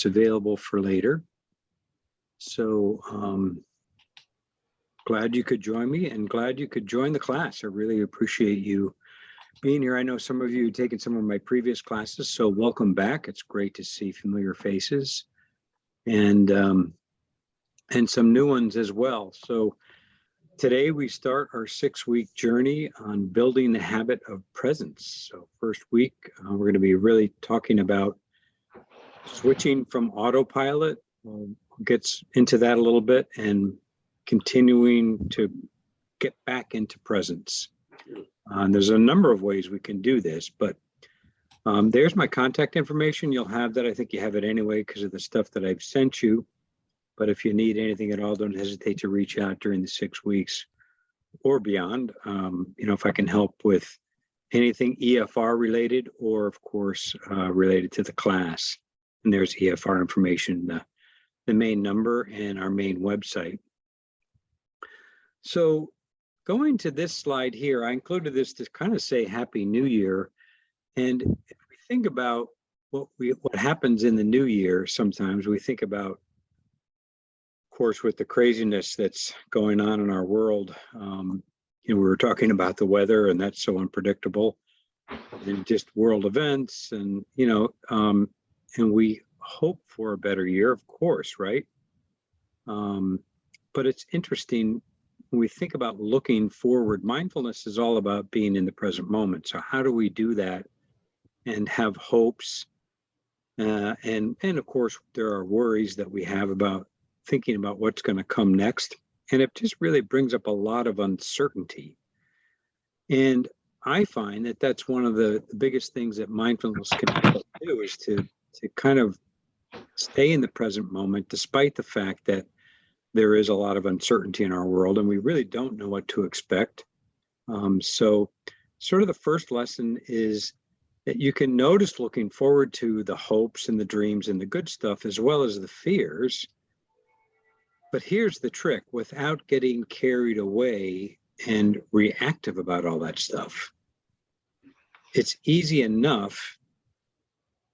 it's available for later. So glad you could join me and glad you could join the class. I really appreciate you being here. I know some of you have taken some of my previous classes, so welcome back. It's great to see familiar faces and some new ones as well. So today we start our 6-week journey on building the habit of presence. So first week, we're going to be really talking about switching from autopilot. We'll get into that a little bit and continuing to get back into presence. There's a number of ways we can do this, but there's my contact information. You'll have that. I think you have it anyway because of the stuff that I've sent you. But if you need anything at all, don't hesitate to reach out during the 6 weeks or beyond. If I can help with anything EFR related or, of course, related to the class. And there's EFR information, the main number and our main website. So going to this slide here, I included this to kind of say Happy New Year. And if we think about what happens in the new year, sometimes we think about, of course, with the craziness that's going on in our world. We were talking about the weather, and that's so unpredictable, and just world events, and and we hope for a better year, of course, right? But it's interesting when we think about looking forward. Mindfulness is all about being in the present moment. So how do we do that and have hopes? And of course, there are worries that we have about thinking about what's going to come next. And it just really brings up a lot of uncertainty. And I find that that's one of the biggest things that mindfulness can help us do, is to kind of stay in the present moment, despite the fact that there is a lot of uncertainty in our world and we really don't know what to expect. So sort of the first lesson is that you can notice looking forward to the hopes and the dreams and the good stuff, as well as the fears. But here's the trick: without getting carried away and reactive about all that stuff. It's easy enough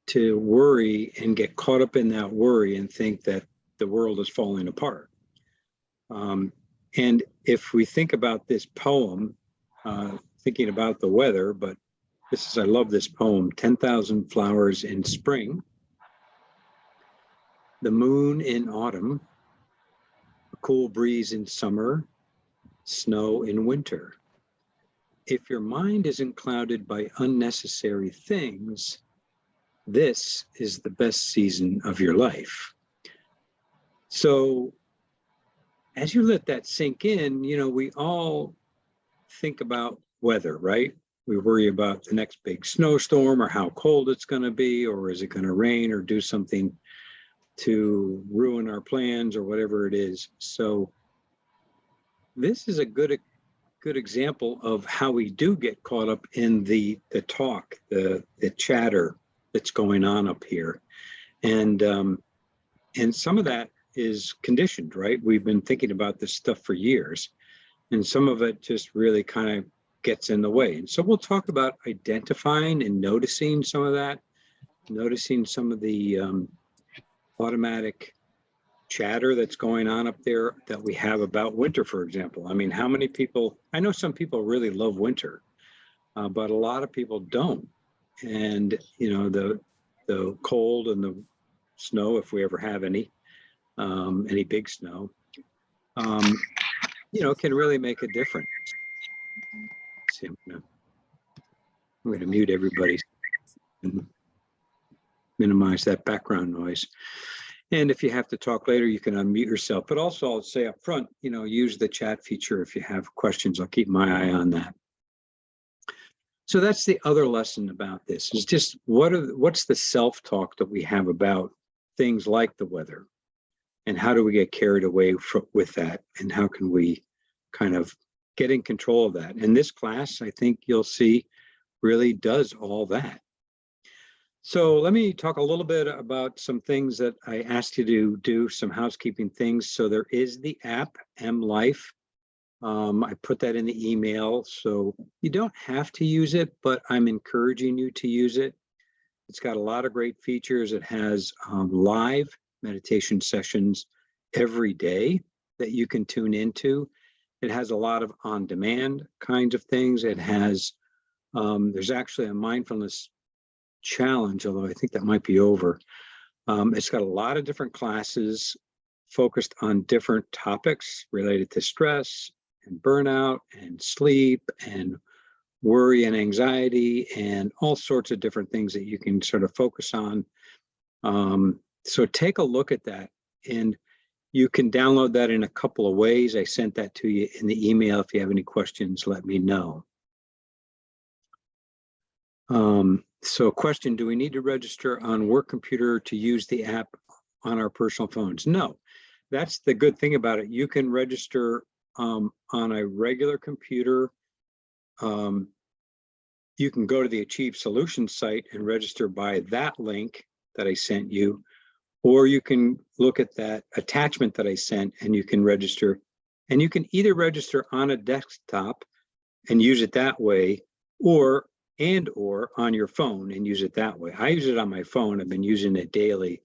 to worry and get caught up in that worry and think that the world is falling apart. And if we think about this poem, thinking about the weather, but I love this poem, 10,000 flowers in spring, the moon in autumn, a cool breeze in summer, snow in winter. If your mind isn't clouded by unnecessary things, this is the best season of your life. So as you let that sink in, we all think about weather, right? We worry about the next big snowstorm, or how cold it's going to be, or is it going to rain or do something to ruin our plans, or whatever it is. So this is a good example of how we do get caught up in the talk, the chatter that's going on up here. And some of that is conditioned, right? We've been thinking about this stuff for years, and some of it just really kind of gets in the way. And so we'll talk about identifying and noticing some of that, noticing some of the automatic chatter that's going on up there that we have about winter, for example. I mean, how many people, I know some people really love winter, but a lot of people don't. And, the cold and the snow, if we ever have any big snow, can really make a difference. See, I'm going to mute everybody and minimize that background noise. And if you have to talk later, you can unmute yourself. But also, I'll say up front, use the chat feature if you have questions. I'll keep my eye on that. So that's the other lesson about this, is just what's the self-talk that we have about things like the weather, and how do we get carried away with that, and how can we kind of get in control of that? And this class, I think you'll see, really does all that. So let me talk a little bit about some things that I asked you to do, some housekeeping things. So there is the app, MLife. I put that in the email, so you don't have to use it, but I'm encouraging you to use it. It's got a lot of great features. It has live meditation sessions every day that you can tune into. It has a lot of on-demand kinds of things. It has, there's actually a mindfulness challenge, although I think that might be over. It's got a lot of different classes focused on different topics related to stress and burnout and sleep and worry and anxiety and all sorts of different things that you can sort of focus on. So take a look at that, and you can download that in a couple of ways. I sent that to you in the email. If you have any questions, let me know. So question, do we need to register on work computer to use the app on our personal phones? No, that's the good thing about it. You can register on a regular computer. You can go to the Achieve Solutions site and register by that link that I sent you, or you can look at that attachment that I sent and you can register. And you can either register on a desktop and use it that way, or on your phone and use it that way. I use it on my phone. I've been using it daily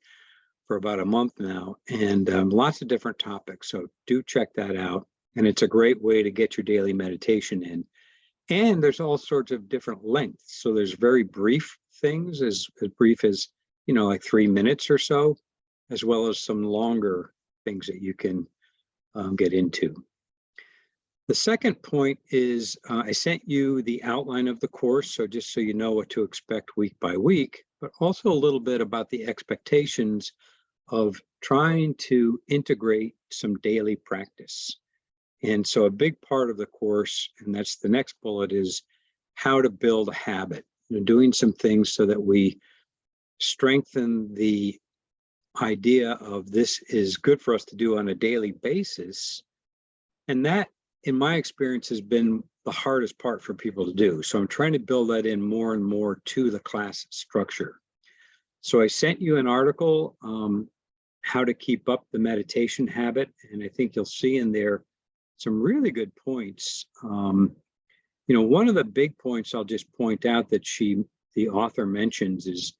for about a month now, and lots of different topics. So do check that out. And it's a great way to get your daily meditation in. And there's all sorts of different lengths. So there's very brief things, as brief as, like 3 minutes or so, as well as some longer things that you can get into. The second point is I sent you the outline of the course, so just so you know what to expect week by week, but also a little bit about the expectations of trying to integrate some daily practice. And so a big part of the course, and that's the next bullet, is how to build a habit, doing some things so that we strengthen the idea of this is good for us to do on a daily basis. And that, in my experience, has been the hardest part for people to do. So I'm trying to build that in more and more to the class structure. So I sent you an article, how to keep up the meditation habit. And I think you'll see in there some really good points. One of the big points I'll just point out that the author mentions is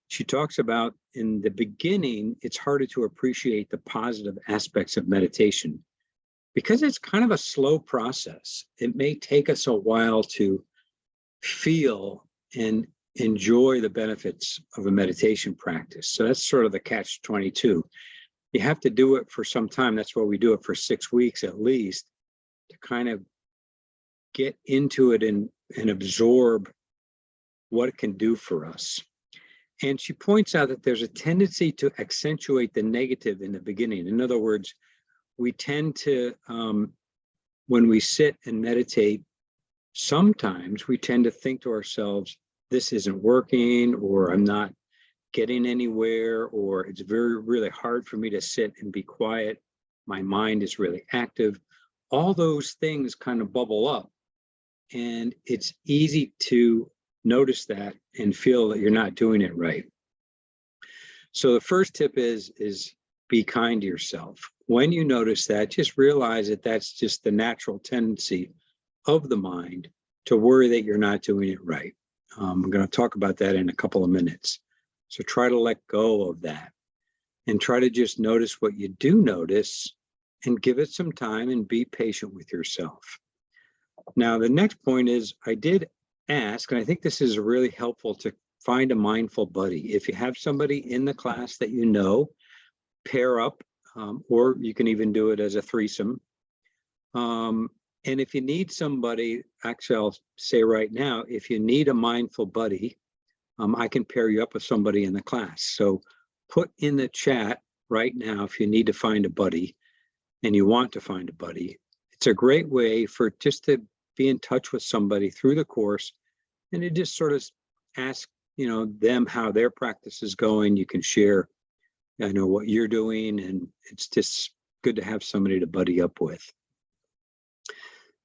she talks about in the beginning, it's harder to appreciate the positive aspects of meditation because it's kind of a slow process. It may take us a while to feel and enjoy the benefits of a meditation practice. So that's sort of the catch-22. You have to do it for some time. That's why we do it for 6 weeks at least, to kind of get into it and absorb what it can do for us. And she points out that there's a tendency to accentuate the negative in the beginning. In other words, we tend to, when we sit and meditate, sometimes we tend to think to ourselves, this isn't working, or I'm not getting anywhere, or it's really hard for me to sit and be quiet. My mind is really active. All those things kind of bubble up, and it's easy to notice that and feel that you're not doing it right. So the first tip is be kind to yourself. When you notice that, just realize that that's just the natural tendency of the mind to worry that you're not doing it right. I'm going to talk about that in a couple of minutes. So try to let go of that and try to just notice what you do notice and give it some time and be patient with yourself. Now, the next point is I did ask, and I think this is really helpful, to find a mindful buddy. If you have somebody in the class that you know, pair up, or you can even do it as a threesome. And if you need somebody, actually, I'll say right now, if you need a mindful buddy, I can pair you up with somebody in the class. So put in the chat right now if you need to find a buddy and you want to find a buddy. It's a great way for just to be in touch with somebody through the course and to just sort of ask, them how their practice is going. You can share, what you're doing, and it's just good to have somebody to buddy up with.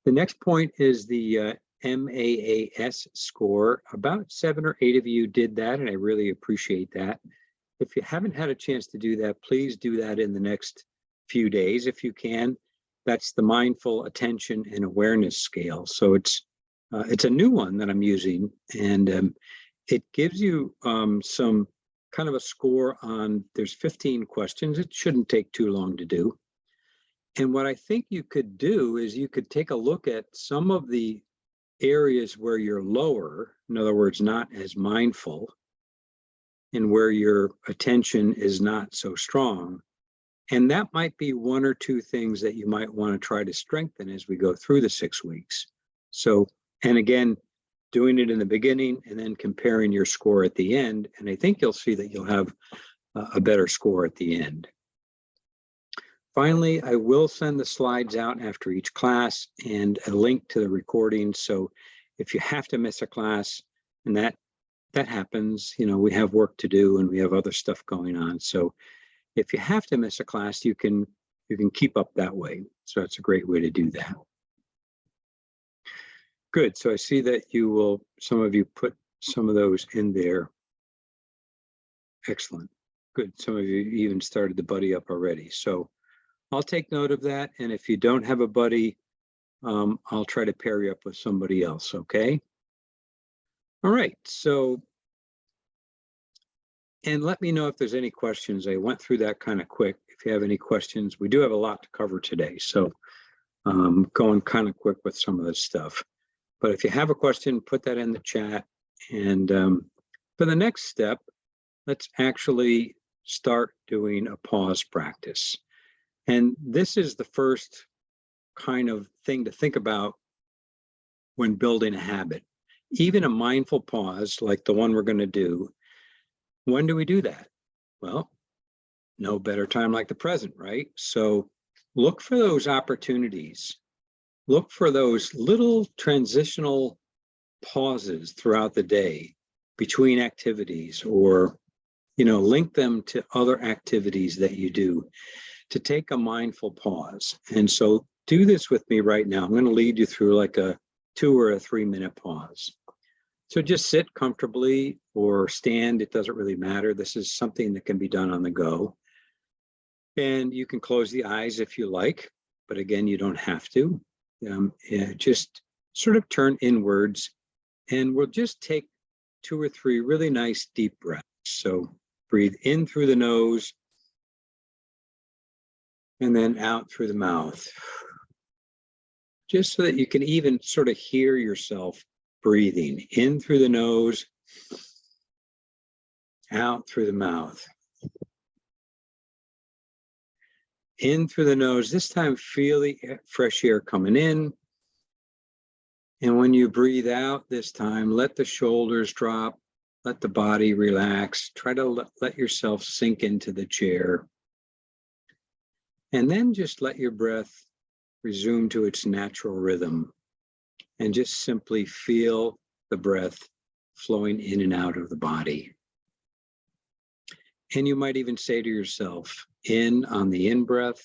The next point is the MAAS score. About 7 or 8 of you did that, and I really appreciate that. If you haven't had a chance to do that, please do that in the next few days if you can. That's the Mindful Attention and Awareness Scale. So it's a new one that I'm using, and it gives you some kind of a score on, there's 15 questions. It shouldn't take too long to do. And what I think you could do is you could take a look at some of the areas where you're lower, in other words, not as mindful, and where your attention is not so strong. And that might be one or two things that you might want to try to strengthen as we go through the 6 weeks. So, and again, doing it in the beginning and then comparing your score at the end. And I think you'll see that you'll have a better score at the end. Finally, I will send the slides out after each class and a link to the recording. So if you have to miss a class, and that happens, you know, we have work to do and we have other stuff going on. So if you have to miss a class, you can keep up that way. So that's a great way to do that. Good. So I see that you will, some of you put some of those in there. Excellent. Good. Some of you even started the buddy up already. So I'll take note of that. And if you don't have a buddy, I'll try to pair you up with somebody else. Okay. All right. So, and let me know if there's any questions. I went through that kind of quick. If you have any questions, we do have a lot to cover today. So going kind of quick with some of this stuff. But if you have a question, put that in the chat. And for the next step, let's actually start doing a pause practice. And this is the first kind of thing to think about when building a habit. Even a mindful pause, like the one we're going to do, when do we do that? Well, no better time like the present, right? So look for those opportunities. Look for those little transitional pauses throughout the day between activities, or, you know, link them to other activities that you do to take a mindful pause. And so do this with me right now. I'm going to lead you through like a 2 or a 3 minute pause. So just sit comfortably or stand. It doesn't really matter. This is something that can be done on the go. And you can close the eyes if you like, but again, you don't have to. Just sort of turn inwards, and we'll just take 2 or 3 really nice deep breaths. So breathe in through the nose and then out through the mouth, just so that you can even sort of hear yourself breathing in through the nose, out through the mouth. In through the nose, this time feel the fresh air coming in. And when you breathe out this time, let the shoulders drop, let the body relax. Try to let yourself sink into the chair. And then just let your breath resume to its natural rhythm. And just simply feel the breath flowing in and out of the body. And you might even say to yourself, in on the in-breath,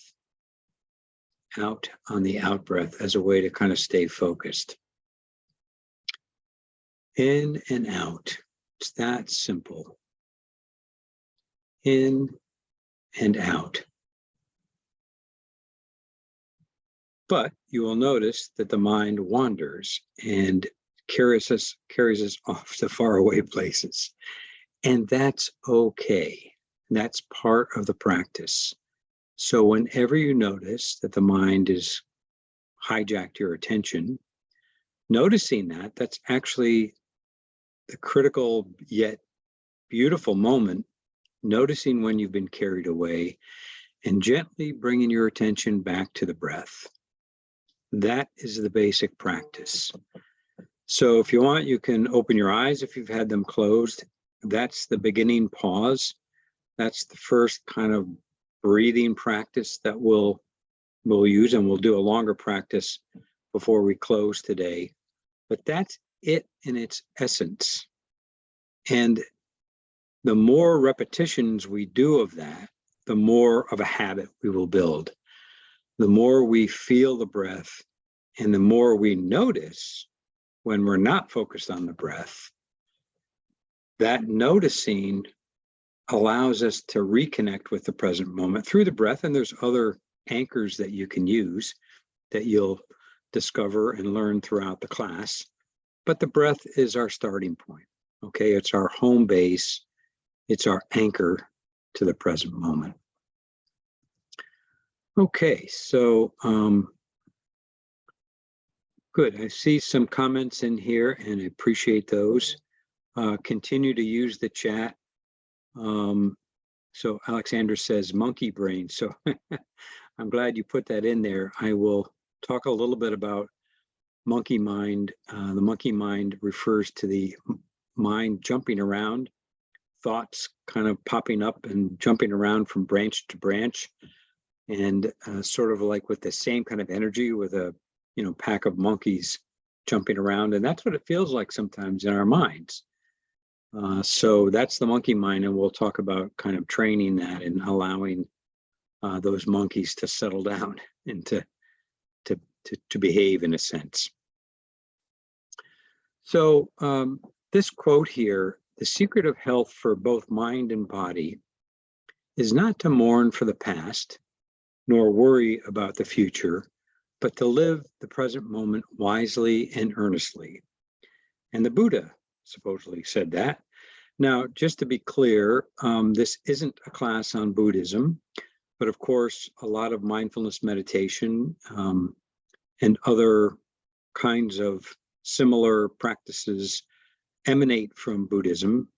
out on the out-breath, as a way to kind of stay focused. In and out. It's that simple. In and out. But you will notice that the mind wanders and carries us off to faraway places. And that's okay. That's part of the practice. So whenever you notice that the mind is hijacked your attention, noticing that, that's actually the critical yet beautiful moment, noticing when you've been carried away and gently bringing your attention back to the breath. That is the basic practice. So if you want, you can open your eyes if you've had them closed. That's the beginning pause. That's the first kind of breathing practice that we'll use, and we'll do a longer practice before we close today. But that's it in its essence. And the more repetitions we do of that, the more of a habit we will build. The more we feel the breath, and the more we notice when we're not focused on the breath, that noticing allows us to reconnect with the present moment through the breath. And there's other anchors that you can use that you'll discover and learn throughout the class. But the breath is our starting point. Okay, it's our home base. It's our anchor to the present moment. Okay, so good. I see some comments in here and I appreciate those. Continue to use the chat. So Alexander says monkey brain. So I'm glad you put that in there. I will talk a little bit about monkey mind. The monkey mind refers to the mind jumping around, thoughts kind of popping up and jumping around from branch to branch, and sort of like with the same kind of energy with a pack of monkeys jumping around. And that's what it feels like sometimes in our minds. So that's the monkey mind, and we'll talk about kind of training that and allowing those monkeys to settle down and to behave in a sense. So this quote here, the secret of health for both mind and body is not to mourn for the past, nor worry about the future, but to live the present moment wisely and earnestly. And the Buddha supposedly said that. Now, just to be clear, this isn't a class on Buddhism, but of course, a lot of mindfulness meditation and other kinds of similar practices emanate from Buddhism.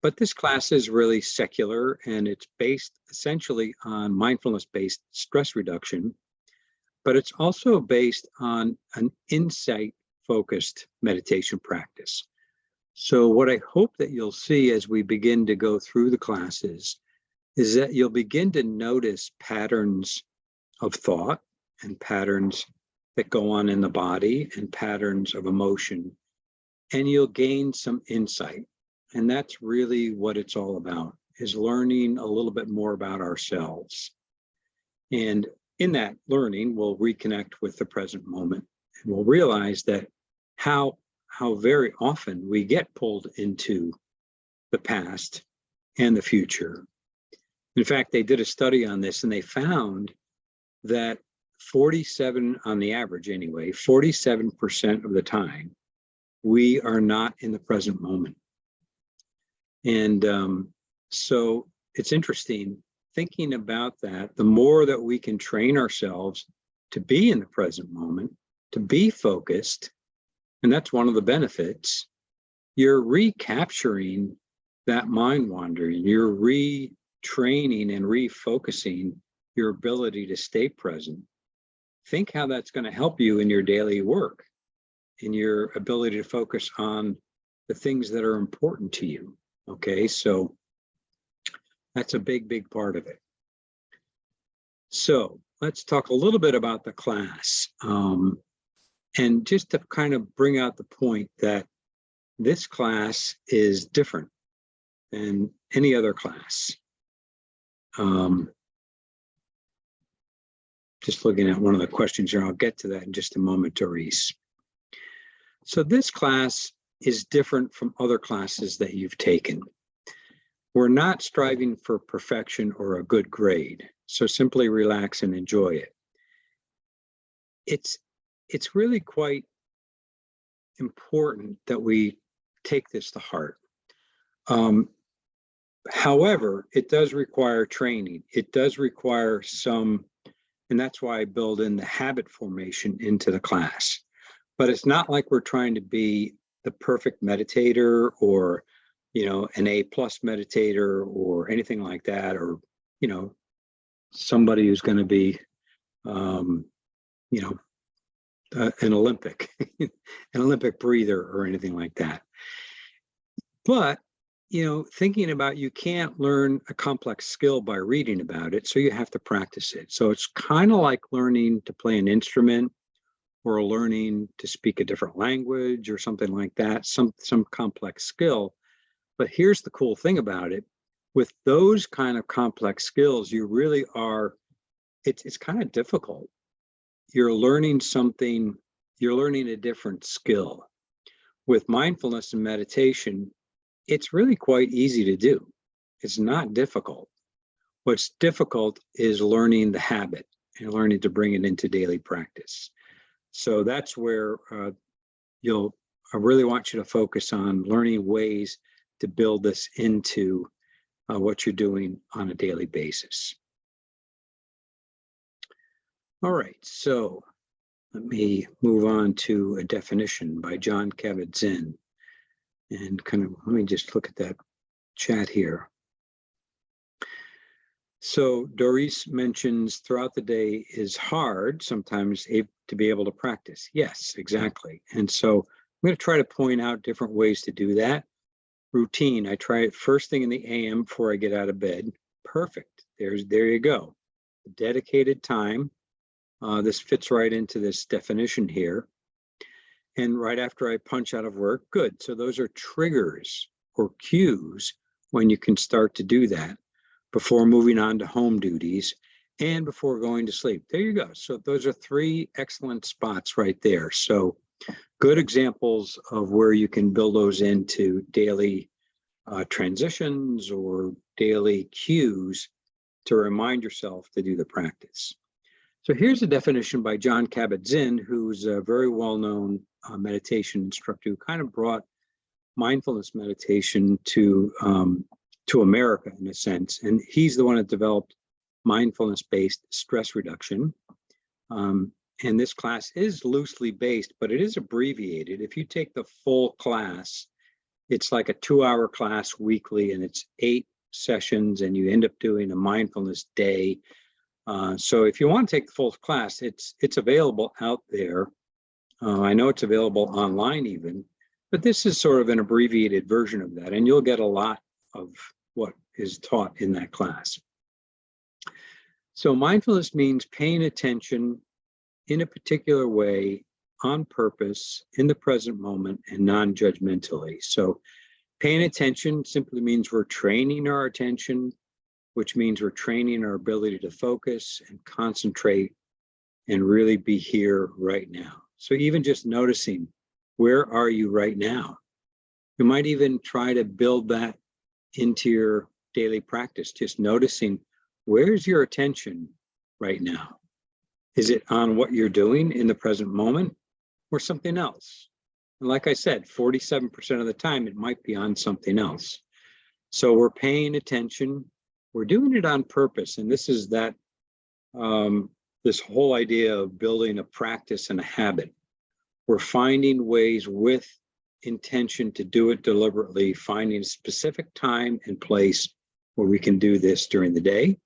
But this class is really secular, and it's based essentially on mindfulness-based stress reduction, but it's also based on an insight-focused meditation practice. So what I hope that you'll see as we begin to go through the classes is that you'll begin to notice patterns of thought and patterns that go on in the body and patterns of emotion, and you'll gain some insight. And that's really what it's all about, is learning a little bit more about ourselves. And in that learning, we'll reconnect with the present moment, and we'll realize that how very often we get pulled into the past and the future. In fact, they did a study on this, and they found that 47, on the average anyway, 47% of the time, we are not in the present moment. And so it's interesting thinking about that. The more that we can train ourselves to be in the present moment, to be focused, and that's one of the benefits, you're recapturing that mind wandering, you're retraining and refocusing your ability to stay present. Think how that's going to help you in your daily work, in your ability to focus on the things that are important to you. Okay, so that's a big part of it. So let's talk a little bit about the class. And just to kind of bring out the point that this class is different than any other class. Just looking at one of the questions here, I'll get to that in just a moment, Doris. So this class is different from other classes that you've taken. We're not striving for perfection or a good grade, so simply relax and enjoy it. It's really quite important that we take this to heart. However, it does require training. It does require some, and that's why I build in the habit formation into the class. But it's not like we're trying to be the perfect meditator or, an A+ meditator or anything like that, or, somebody who's going to be, an Olympic, an Olympic breather or anything like that. But, thinking about, you can't learn a complex skill by reading about it, so you have to practice it. So it's kind of like learning to play an instrument or learning to speak a different language or something like that, some complex skill. But here's the cool thing about it. With those kind of complex skills, you really are, it's kind of difficult. You're learning something, you're learning a different skill. With mindfulness and meditation, it's really quite easy to do. It's not difficult. What's difficult is learning the habit and learning to bring it into daily practice. So that's where I really want you to focus on learning ways to build this into what you're doing on a daily basis. All right, so let me move on to a definition by Jon Kabat-Zinn. And let me just look at that chat here. So Doris mentions throughout the day is hard sometimes to be able to practice. Yes, exactly. And so I'm going to try to point out different ways to do that. Routine, I try it first thing in the AM before I get out of bed. Perfect. There you go. Dedicated time. This fits right into this definition here. And right after I punch out of work, good. So those are triggers or cues when you can start to do that before moving on to home duties and before going to sleep. There you go. So those are 3 excellent spots right there. So good examples of where you can build those into daily transitions or daily cues to remind yourself to do the practice. So here's a definition by Jon Kabat-Zinn, who's a very well-known meditation instructor who kind of brought mindfulness meditation to America in a sense. And he's the one that developed mindfulness-based stress reduction. And this class is loosely based, but it is abbreviated. If you take the full class, it's like a 2-hour class weekly, and it's 8 sessions, and you end up doing a mindfulness day. So if you want to take the full class, it's available out there. I know it's available online even, but this is sort of an abbreviated version of that, and you'll get a lot of what is taught in that class. So mindfulness means paying attention in a particular way, on purpose, in the present moment, and non-judgmentally. So paying attention simply means we're training our attention, which means we're training our ability to focus and concentrate and really be here right now. So even just noticing, where are you right now? You might even try to build that into your daily practice, just noticing, where's your attention right now? Is it on what you're doing in the present moment or something else? And like I said, 47% of the time, it might be on something else. So we're paying attention. We're doing it on purpose. And this is that, this whole idea of building a practice and a habit. We're finding ways with intention to do it deliberately, finding a specific time and place where we can do this during the day,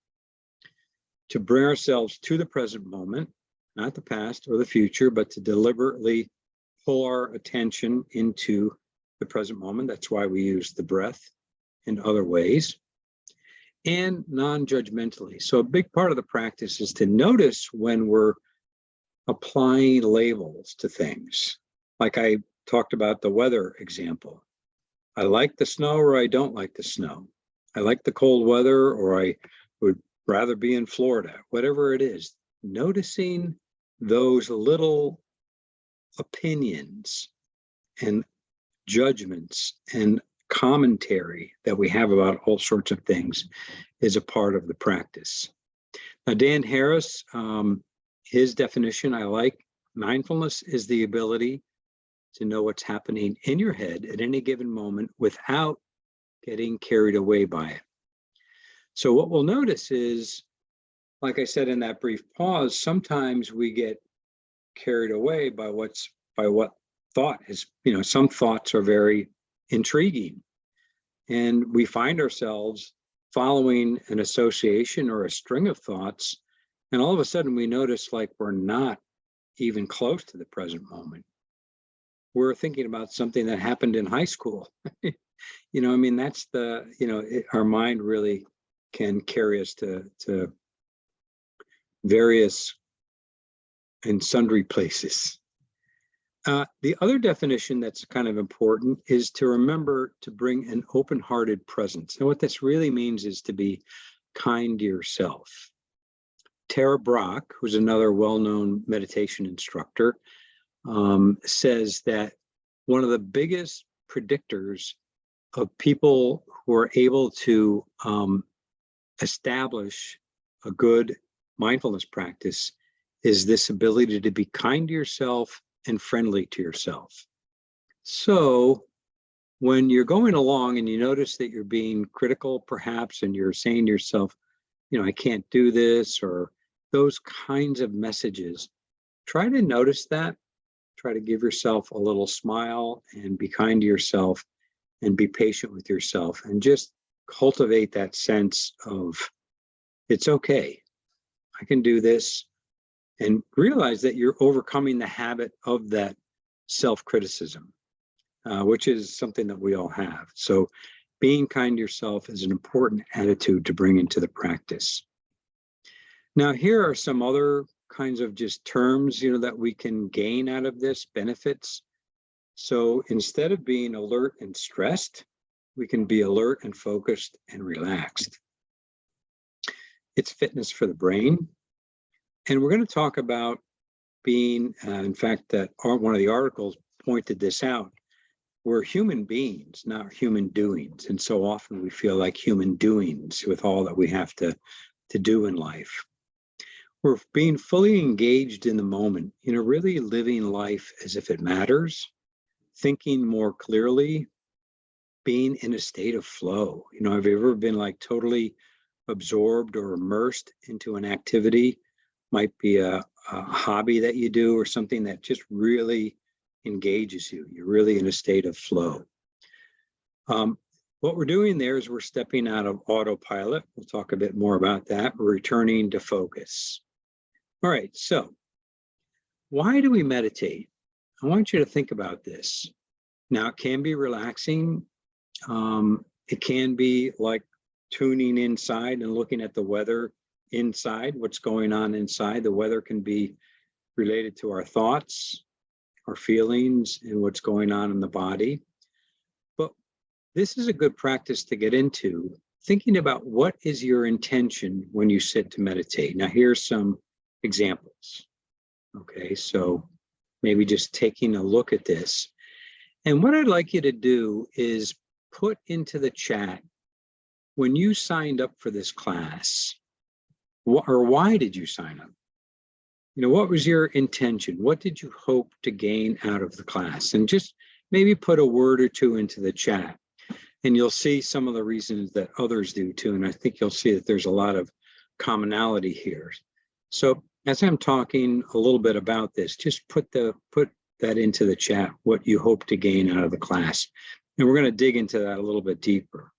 to bring ourselves to the present moment, not the past or the future, but to deliberately pull our attention into the present moment. That's why we use the breath in other ways, and non-judgmentally. So a big part of the practice is to notice when we're applying labels to things. Like I talked about the weather example. I like the snow or I don't like the snow. I like the cold weather or I would rather be in Florida, whatever it is. Noticing those little opinions and judgments and commentary that we have about all sorts of things is a part of the practice. Now, Dan Harris, his definition I like. Mindfulness is the ability to know what's happening in your head at any given moment without getting carried away by it. So what we'll notice is, like I said in that brief pause, sometimes we get carried away by what thought is, some thoughts are very intriguing. And we find ourselves following an association or a string of thoughts, and all of a sudden we notice like we're not even close to the present moment. We're thinking about something that happened in high school. That's our mind really can carry us to various and sundry places. The other definition that's kind of important is to remember to bring an open-hearted presence. And what this really means is to be kind to yourself. Tara Brach, who's another well-known meditation instructor, says that one of the biggest predictors of people who are able to establish a good mindfulness practice is this ability to be kind to yourself and friendly to yourself. So when you're going along and you notice that you're being critical perhaps, and you're saying to yourself, I can't do this, or those kinds of messages, try to notice that. Try to give yourself a little smile and be kind to yourself and be patient with yourself, and just cultivate that sense of, it's okay, I can do this, and realize that you're overcoming the habit of that self-criticism, which is something that we all have. So being kind to yourself is an important attitude to bring into the practice. Now, here are some other kinds of just terms, that we can gain out of this, benefits. So instead of being alert and stressed, we can be alert and focused and relaxed. It's fitness for the brain. And we're going to talk about being, in fact, that one of the articles pointed this out. We're human beings, not human doings. And so often we feel like human doings with all that we have to do in life. We're being fully engaged in the moment, really living life as if it matters, thinking more clearly, being in a state of flow. Have you ever been like totally absorbed or immersed into an activity? Might be a hobby that you do, or something that just really engages you. You're really in a state of flow. What we're doing there is we're stepping out of autopilot. We'll talk a bit more about that. We're returning to focus. All right, so why do we meditate? I want you to think about this. Now, it can be relaxing. It can be like tuning inside and looking at the weather inside, what's going on inside. The weather can be related to our thoughts, our feelings, and what's going on in the body. But this is a good practice to get into, thinking about what is your intention when you sit to meditate. Now, here's some examples. Okay, so maybe just taking a look at this. And what I'd like you to do is put into the chat, when you signed up for this class, or why did you sign up? What was your intention? What did you hope to gain out of the class? And just maybe put a word or two into the chat, and you'll see some of the reasons that others do too. And I think you'll see that there's a lot of commonality here. So as I'm talking a little bit about this, just put that into the chat, what you hope to gain out of the class. And we're going to dig into that a little bit deeper.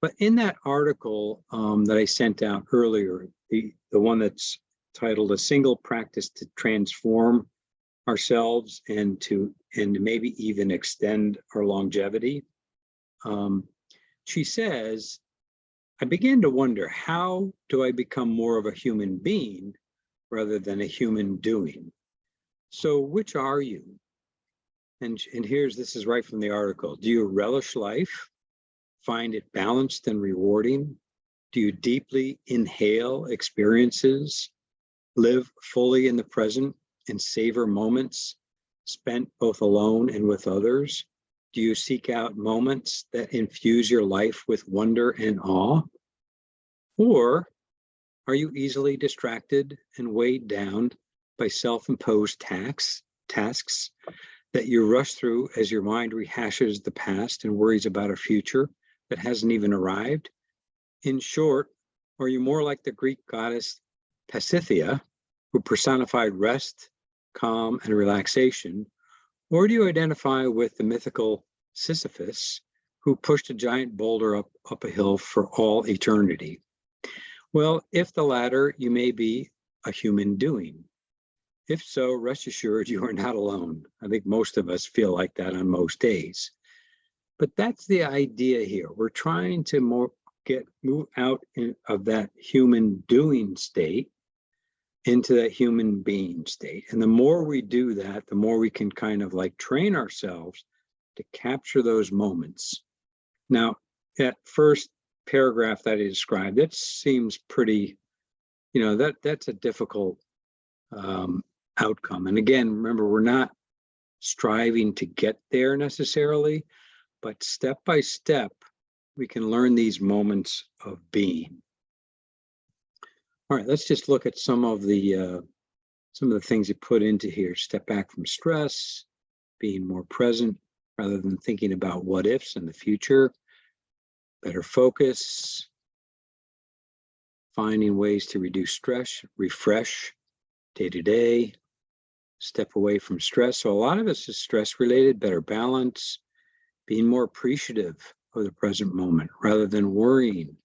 But in that article that I sent out earlier, the one that's titled "A Single Practice to Transform Ourselves and maybe even extend our longevity," she says, "I began to wonder, how do I become more of a human being rather than a human doing? So which are you?" And this is right from the article. Do you relish life? Find it balanced and rewarding? Do you deeply inhale experiences? Live fully in the present and savor moments spent both alone and with others? Do you seek out moments that infuse your life with wonder and awe? Or are you easily distracted and weighed down by self-imposed tasks that you rush through as your mind rehashes the past and worries about a future that hasn't even arrived? In short, are you more like the Greek goddess Pasithea, who personified rest, calm, and relaxation? Or do you identify with the mythical Sisyphus, who pushed a giant boulder up a hill for all eternity? Well, if the latter, you may be a human doing. If so, rest assured you are not alone. I think most of us feel like that on most days. But that's the idea here. We're trying to move out of that human doing state into that human being state. And the more we do that, the more we can kind of like train ourselves to capture those moments. Now, that first paragraph that I described, that seems pretty, that's a difficult outcome. And again, remember, we're not striving to get there necessarily, but step by step, we can learn these moments of being. All right, let's just look at some of the things you put into here. Step back from stress, being more present, rather than thinking about what ifs in the future. Better focus, finding ways to reduce stress, refresh day to day, step away from stress. So a lot of this is stress related, better balance, being more appreciative of the present moment rather than worrying.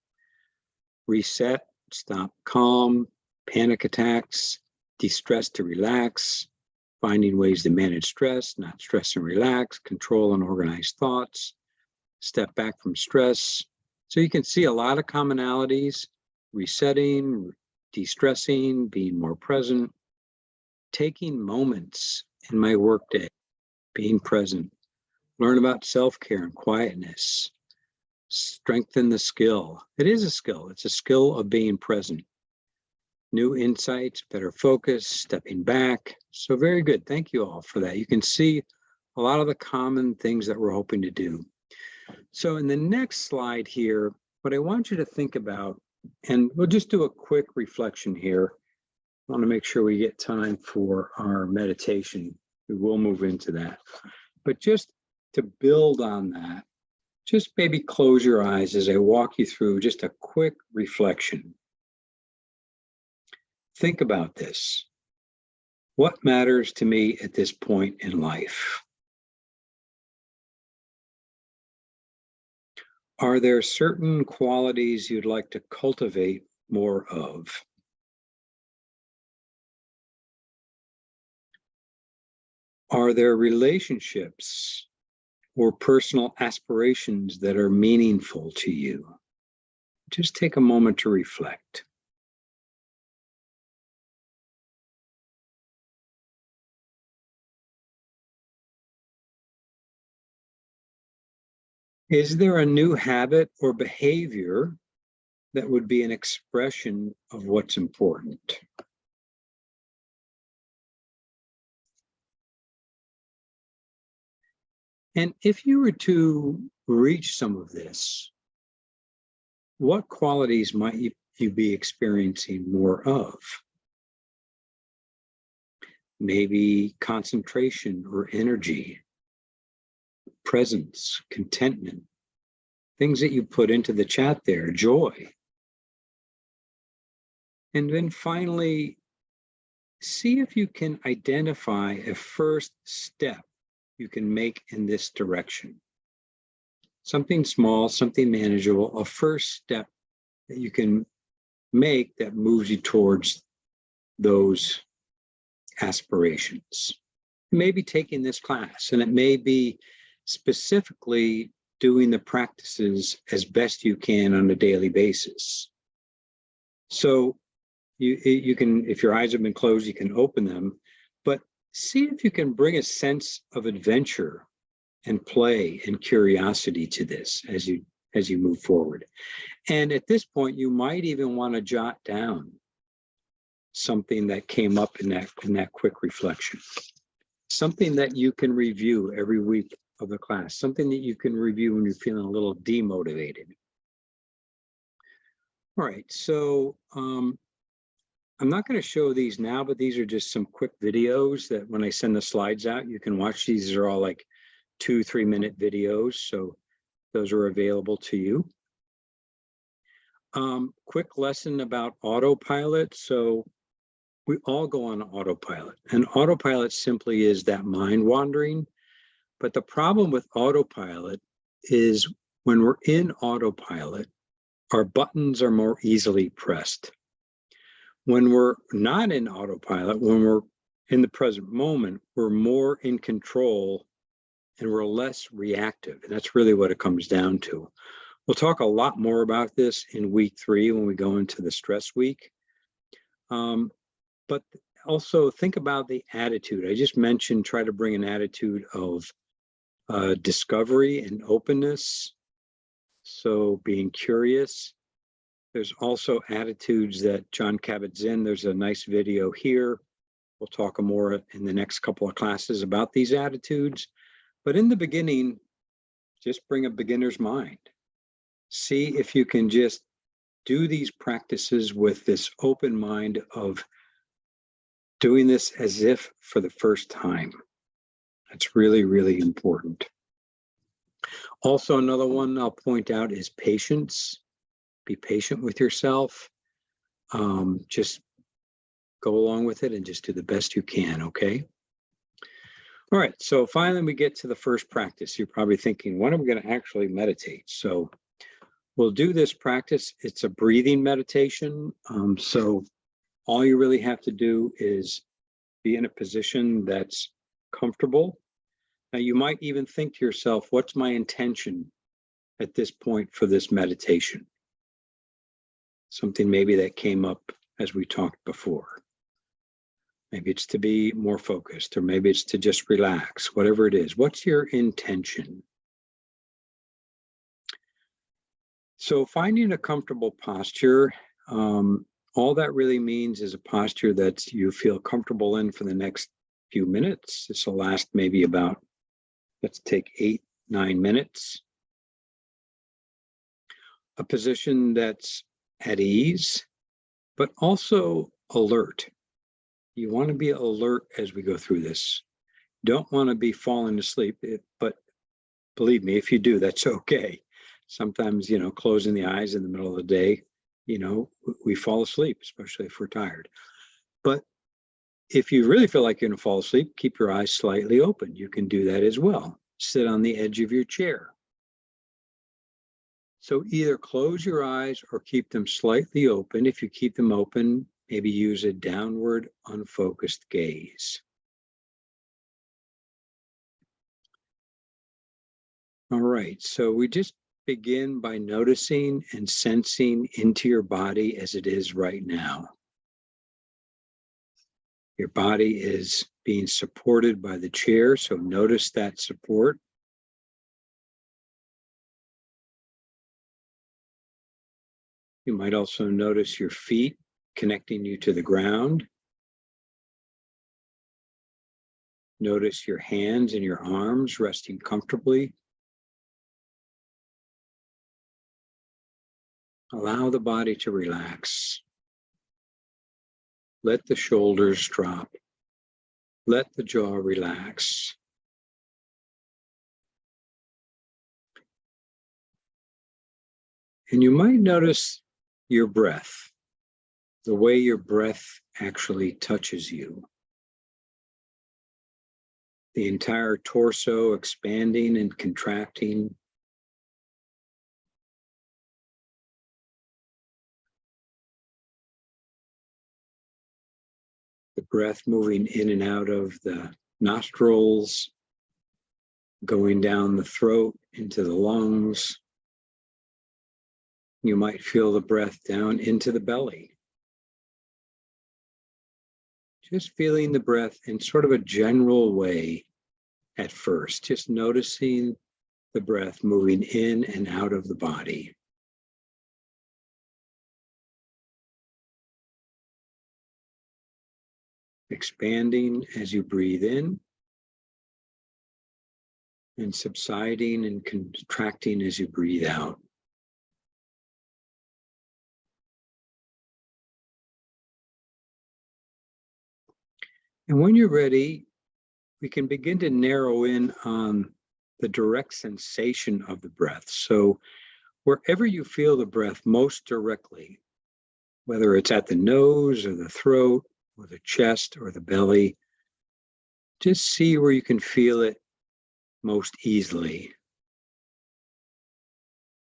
Reset, stop calm, panic attacks, de-stress to relax, finding ways to manage stress, not stress and relax, control and organize thoughts, step back from stress. So you can see a lot of commonalities: resetting, de-stressing, being more present, taking moments in my workday, being present, learn about self-care and quietness, strengthen the skill. It is a skill. It's a skill of being present. New insights, better focus, stepping back. So very good. Thank you all for that. You can see a lot of the common things that we're hoping to do. So in the next slide here, what I want you to think about, and we'll just do a quick reflection here. I want to make sure we get time for our meditation. We will move into that. But just to build on that, just maybe close your eyes as I walk you through just a quick reflection. Think about this. What matters to me at this point in life? Are there certain qualities you'd like to cultivate more of? Are there relationships or personal aspirations that are meaningful to you? Just take a moment to reflect. Is there a new habit or behavior that would be an expression of what's important? And if you were to reach some of this, what qualities might you be experiencing more of? Maybe concentration or energy, presence, contentment, things that you put into the chat there, joy. And then finally, see if you can identify a first step you can make in this direction. Something small, something manageable, a first step that you can make that moves you towards those aspirations. It may be taking this class, and it may be specifically doing the practices as best you can on a daily basis. So you can, if your eyes have been closed, you can open them, but see if you can bring a sense of adventure and play and curiosity to this as you move forward. And at this point, you might even want to jot down something that came up in that quick reflection, something that you can review every week of the class, something that you can review when you're feeling a little demotivated. All right, so I'm not going to show these now, but these are just some quick videos that when I send the slides out, you can watch. These are all like 2-3 minute videos, so those are available to you. Quick lesson about autopilot. So we all go on autopilot, and autopilot simply is that mind wandering. But the problem with autopilot is when we're in autopilot, our buttons are more easily pressed. When we're not in autopilot, when we're in the present moment, we're more in control and we're less reactive. And that's really what it comes down to. We'll talk a lot more about this in week 3 when we go into the stress week. But also think about the attitude. I just mentioned try to bring an attitude of discovery and openness. So being curious. There's also attitudes that John Kabat-Zinn, there's a nice video here. We'll talk more in the next couple of classes about these attitudes. But in the beginning, just bring a beginner's mind. See if you can just do these practices with this open mind of doing this as if for the first time. That's really, really important. Also, another one I'll point out is patience. Be patient with yourself. Just go along with it and just do the best you can, okay? All right, so finally we get to the first practice. You're probably thinking, when am I going to actually meditate? So we'll do this practice. It's a breathing meditation. So all you really have to do is be in a position that's comfortable. Now, you might even think to yourself, what's my intention at this point for this meditation? Something maybe that came up as we talked before. Maybe it's to be more focused, or maybe it's to just relax, whatever it is. What's your intention? So finding a comfortable posture, all that really means is a posture that you feel comfortable in for the next few minutes. This will last maybe about, let's take 8-9 minutes. A position that's at ease, but also alert. You want to be alert as we go through this. Don't want to be falling asleep, but believe me, if you do, that's okay. Sometimes, closing the eyes in the middle of the day, we fall asleep, especially if we're tired. But if you really feel like you're going to fall asleep, keep your eyes slightly open. You can do that as well. Sit on the edge of your chair. So either close your eyes or keep them slightly open. If you keep them open, maybe use a downward, unfocused gaze. All right, so we just begin by noticing and sensing into your body as it is right now. Your body is being supported by the chair, so notice that support. You might also notice your feet connecting you to the ground. Notice your hands and your arms resting comfortably. Allow the body to relax. Let the shoulders drop. Let the jaw relax. And you might notice your breath, the way your breath actually touches you. The entire torso expanding and contracting. The breath moving in and out of the nostrils, going down the throat into the lungs. You might feel the breath down into the belly. Just feeling the breath in sort of a general way at first, just noticing the breath moving in and out of the body. Expanding as you breathe in, and subsiding and contracting as you breathe out. And when you're ready, we can begin to narrow in on the direct sensation of the breath. So wherever you feel the breath most directly, whether it's at the nose or the throat or the chest or the belly, just see where you can feel it most easily.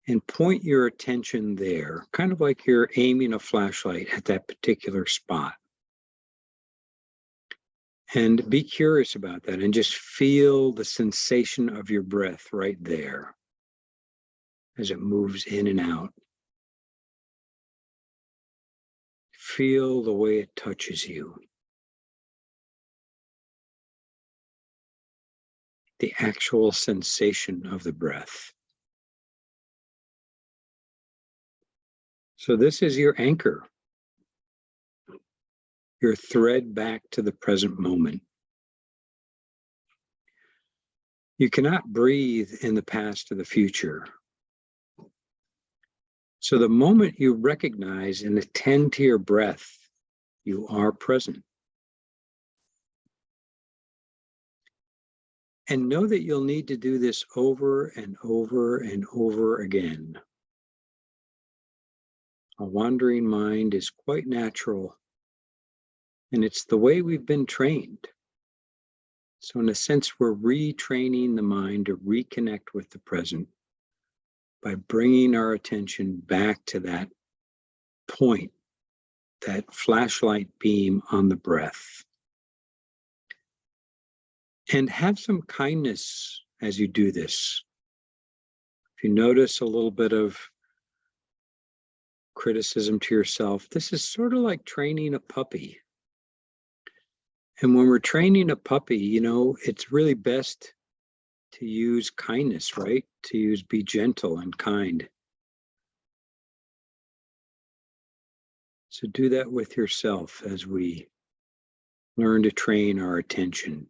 And point your attention there, kind of like you're aiming a flashlight at that particular spot. And be curious about that and just feel the sensation of your breath right there as it moves in and out. Feel the way it touches you. The actual sensation of the breath. So this is your anchor, your thread back to the present moment. You cannot breathe in the past or the future. So the moment you recognize and attend to your breath, you are present. And know that you'll need to do this over and over and over again. A wandering mind is quite natural, and it's the way we've been trained. So in a sense, we're retraining the mind to reconnect with the present by bringing our attention back to that point, that flashlight beam on the breath. And have some kindness as you do this. If you notice a little bit of criticism to yourself, this is sort of like training a puppy. And when we're training a puppy, it's really best to use kindness, right? To use be gentle and kind. So do that with yourself as we learn to train our attention.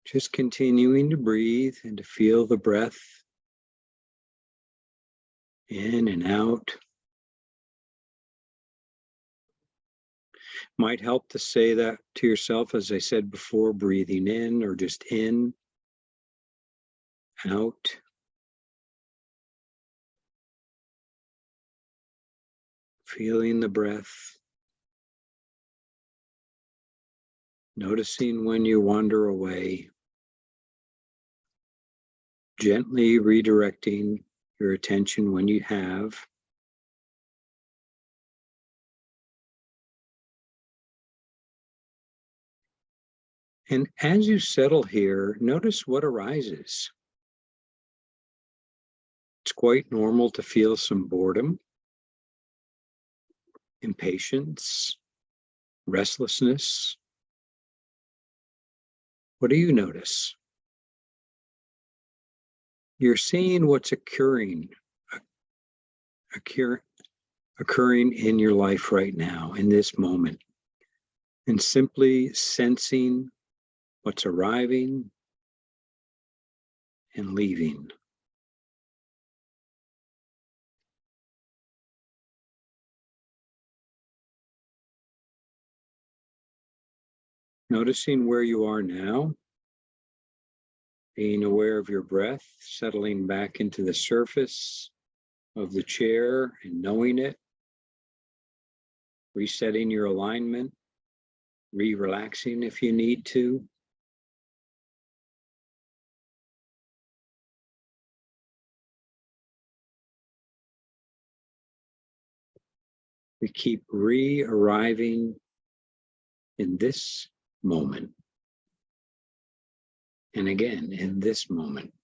Just continuing to breathe and to feel the breath in and out. Might help to say that to yourself, as I said before, breathing in or just in, out. Feeling the breath. Noticing when you wander away. Gently redirecting your attention when you have. And as you settle here, notice what arises. It's quite normal to feel some boredom, impatience, restlessness. What do you notice? You're seeing what's occurring in your life right now, in this moment, and simply sensing what's arriving and leaving. Noticing where you are now, being aware of your breath, settling back into the surface of the chair and knowing it, resetting your alignment, relaxing if you need to. We keep arriving in this moment. And again, in this moment.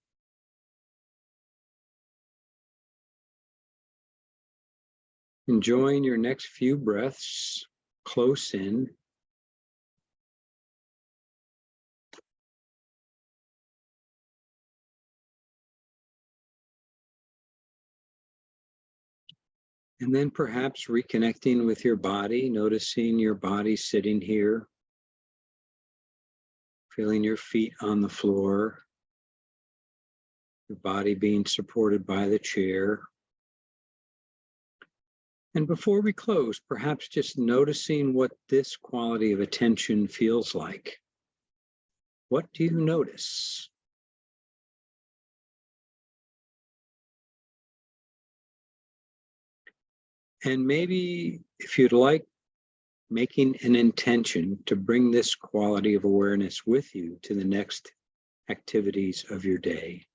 Enjoying your next few breaths close in. And then perhaps reconnecting with your body, noticing your body sitting here, feeling your feet on the floor, your body being supported by the chair. And before we close, perhaps just noticing what this quality of attention feels like. What do you notice? And maybe, if you'd like, making an intention to bring this quality of awareness with you to the next activities of your day.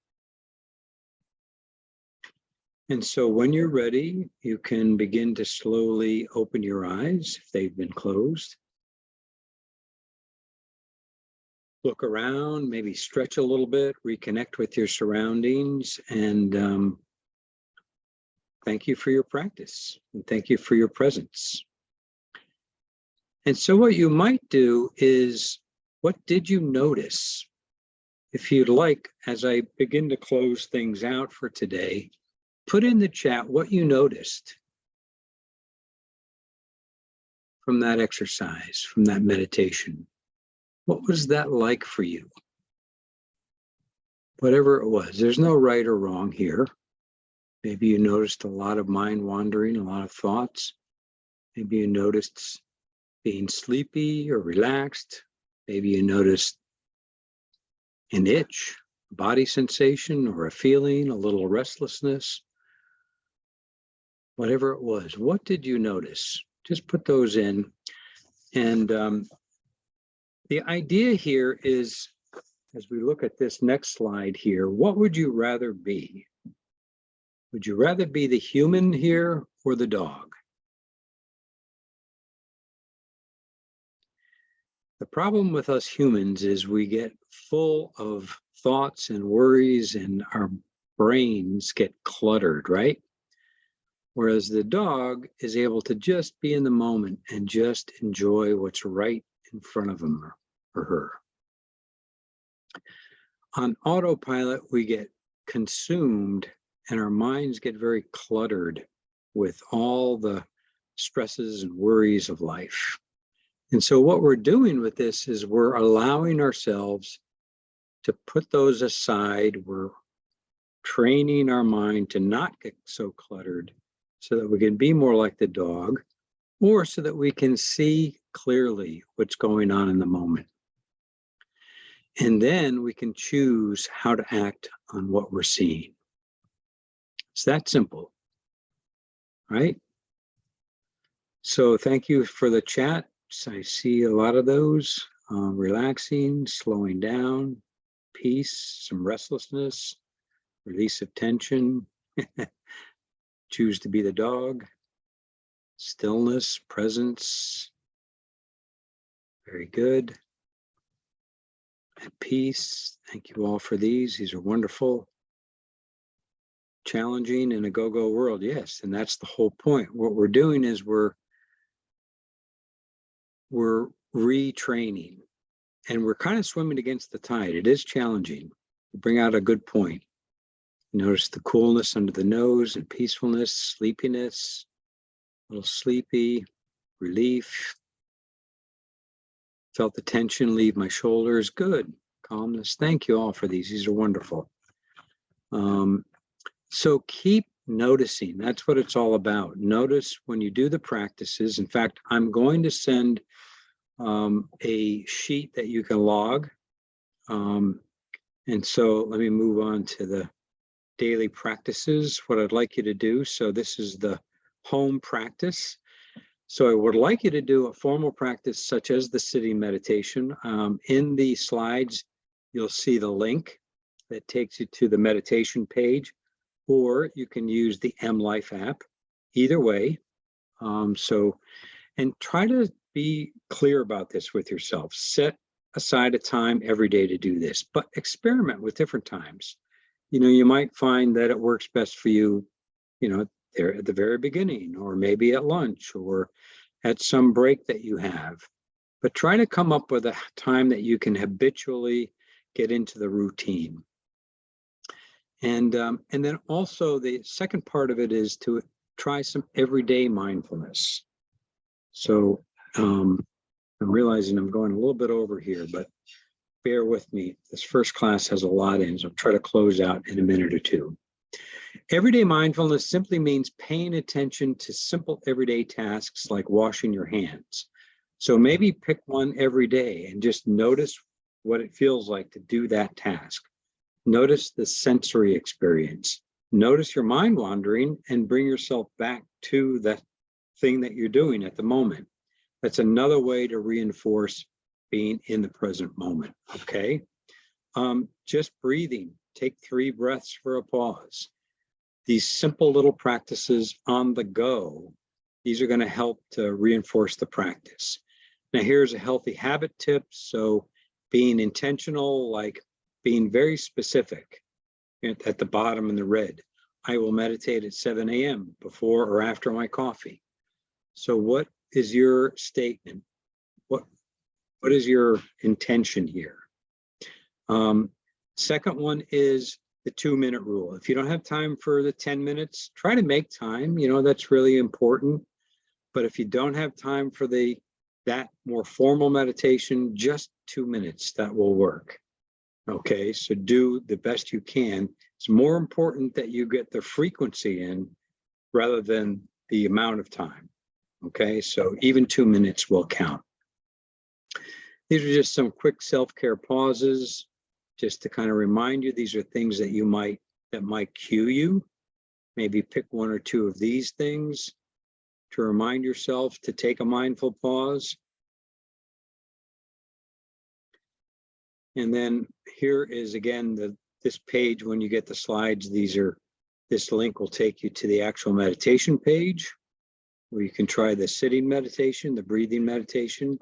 And so when you're ready, you can begin to slowly open your eyes if they've been closed. Look around, maybe stretch a little bit, reconnect with your surroundings, and thank you for your practice, and thank you for your presence. And so what you might do is, what did you notice? If you'd like, as I begin to close things out for today, put in the chat what you noticed from that exercise, from that meditation. What was that like for you? Whatever it was, there's no right or wrong here. Maybe you noticed a lot of mind wandering, a lot of thoughts. Maybe you noticed being sleepy or relaxed. Maybe you noticed an itch, body sensation, or a feeling, a little restlessness. Whatever it was, what did you notice? Just put those in. And the idea here is, as we look at this next slide here, what would you rather be? Would you rather be the human here or the dog? The problem with us humans is we get full of thoughts and worries and our brains get cluttered, right? Whereas the dog is able to just be in the moment and just enjoy what's right in front of him or her. On autopilot, we get consumed and our minds get very cluttered with all the stresses and worries of life. And so what we're doing with this is we're allowing ourselves to put those aside. We're training our mind to not get so cluttered so that we can be more like the dog, or so that we can see clearly what's going on in the moment. And then we can choose how to act on what we're seeing. It's that simple, right? So thank you for the chat. I see a lot of those, relaxing, slowing down, peace, some restlessness, release of tension, choose to be the dog, stillness, presence, very good, at peace. Thank you all for these. These are wonderful. Challenging in a go-go world, yes, and that's the whole point. What we're doing is we're retraining, and we're kind of swimming against the tide. It is challenging. You bring out a good point. Notice the coolness under the nose and peacefulness, sleepiness, a little sleepy, relief. Felt the tension leave my shoulders. Good. Calmness. Thank you all for these. These are wonderful. So keep noticing. That's what it's all about. Notice when you do the practices. In fact, I'm going to send a sheet that you can log. And so let me move on to the daily practices, what I'd like you to do. So this is the home practice. So I would like you to do a formal practice such as the sitting meditation. In the slides, you'll see the link that takes you to the meditation page, or you can use the MLife app. Either way. And try to be clear about this with yourself. Set aside a time every day to do this, but experiment with different times. You know, you might find that it works best for you, you know, there at the very beginning, or maybe at lunch, or at some break that you have. But try to come up with a time that you can habitually get into the routine. And then also the second part of it is to try some everyday mindfulness. So I'm realizing I'm going a little bit over here, but bear with me. This first class has a lot in, so I'll try to close out in a minute or two. Everyday mindfulness simply means paying attention to simple everyday tasks like washing your hands. So maybe pick one every day and just notice what it feels like to do that task. Notice the sensory experience. Notice your mind wandering and bring yourself back to that thing that you're doing at the moment. That's another way to reinforce being in the present moment, okay? Just breathing. Take 3 breaths for a pause. These simple little practices on the go, these are going to help to reinforce the practice. Now, here's a healthy habit tip. So being intentional, like being very specific at the bottom in the red. I will meditate at 7 a.m. before or after my coffee. So what is your statement? What is your intention here? Second one is the 2-minute rule. If you don't have time for the 10 minutes, try to make time. You know, that's really important. But if you don't have time for that more formal meditation, just 2 minutes, that will work. Okay, so do the best you can. It's more important that you get the frequency in rather than the amount of time. Okay, so even 2 minutes will count. These are just some quick self-care pauses, just to kind of remind you, these are things that might cue you. Maybe pick one or two of these things to remind yourself to take a mindful pause. And then here is again this page. When you get the slides, this link will take you to the actual meditation page, where you can try the sitting meditation, the breathing meditation,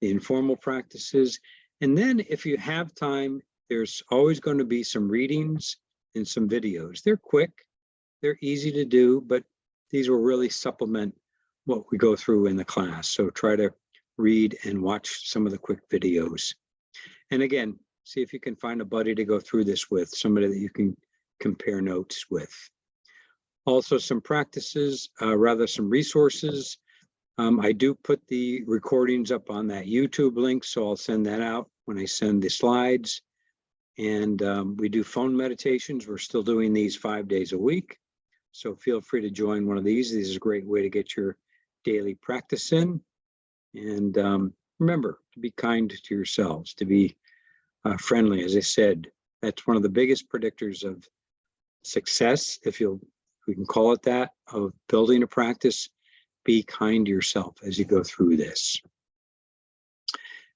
the informal practices. And then if you have time, there's always going to be some readings and some videos. They're quick, they're easy to do, but these will really supplement what we go through in the class. So try to read and watch some of the quick videos. And again, see if you can find a buddy to go through this with, somebody that you can compare notes with. Also some practices, some resources. I do put the recordings up on that YouTube link, so I'll send that out when I send the slides. And we do phone meditations. We're still doing these 5 days a week. So feel free to join one of these. This is a great way to get your daily practice in. And remember to be kind to yourselves, to be friendly. As I said, that's one of the biggest predictors of success, if we can call it that, of building a practice. Be kind to yourself as you go through this.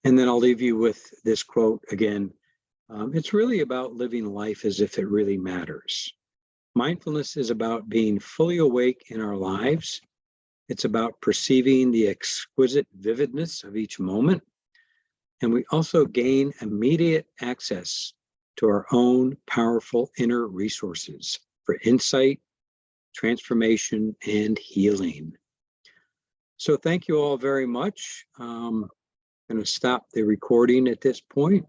And then I'll leave you with this quote again. It's really about living life as if it really matters. Mindfulness is about being fully awake in our lives. It's about perceiving the exquisite vividness of each moment. And we also gain immediate access to our own powerful inner resources for insight, transformation, and healing. So thank you all very much. I'm going to stop the recording at this point.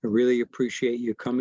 I really appreciate you coming.